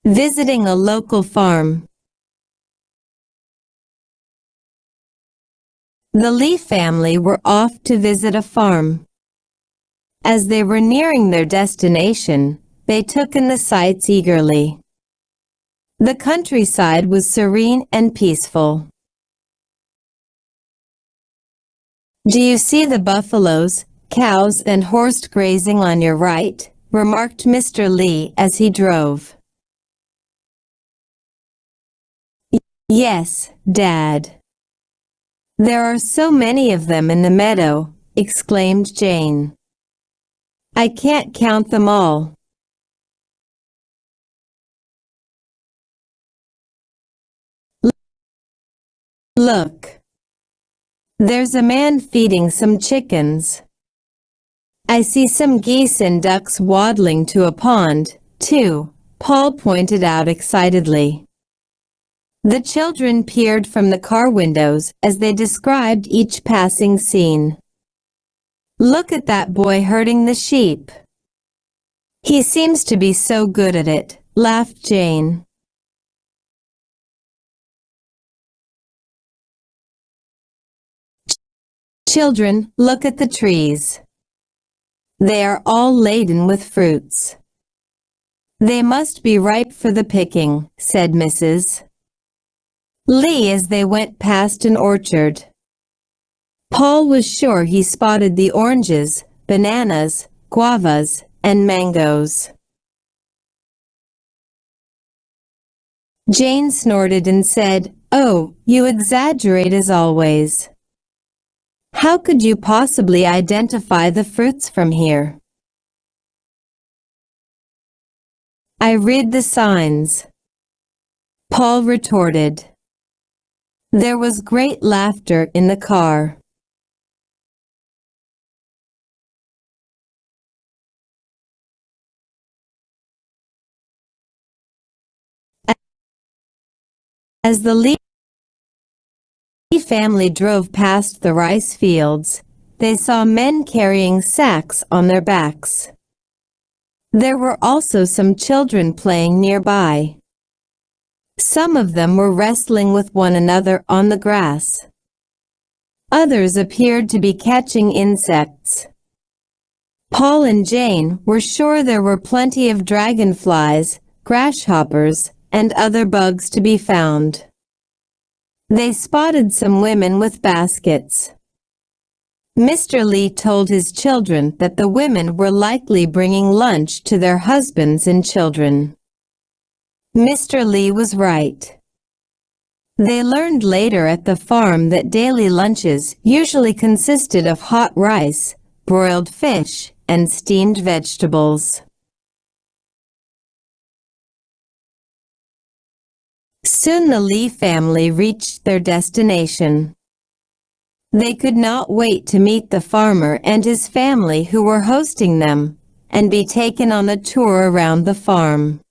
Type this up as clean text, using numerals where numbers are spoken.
Visiting a local farm. The Lee family were off to visit a farm. As they were nearing their destination, they took in the sights eagerly. The countryside was serene and peaceful. "Do you see the buffaloes, cows, and horse grazing on your right?" remarked Mr. Lee as he drove. "Yes, Dad. There are so many of them in the meadow," exclaimed Jane. "I can't count them all." "Look. There's a man feeding some chickens. I see some geese and ducks waddling to a pond, too," Paul pointed out excitedly. The children peered from the car windows as they described each passing scene. "Look at that boy herding the sheep. He seems to be so good at it," laughed Jane. "Children, look at the trees. They are all laden with fruits. They must be ripe for the picking," said Mrs. Lee as they went past an orchard. Paul was sure he spotted the oranges, bananas, guavas, and mangoes. Jane snorted and said, "Oh, you exaggerate as always. How could you possibly identify the fruits from here?" "I read the signs," Paul retorted. There was great laughter in the car. As the Lee family drove past the rice fields, they saw men carrying sacks on their backs. There were also some children playing nearby. Some of them were wrestling with one another on the grass. Others appeared to be catching insects. Paul and Jane were sure there were plenty of dragonflies, grasshoppers, and other bugs to be found. They spotted some women with baskets. Mr. Lee told his children that the women were likely bringing lunch to their husbands and children. Mr. Lee was right. They learned later at the farm that daily lunches usually consisted of hot rice, broiled fish, and steamed vegetables. Soon the Lee family reached their destination. They could not wait to meet the farmer and his family who were hosting them, and be taken on a tour around the farm.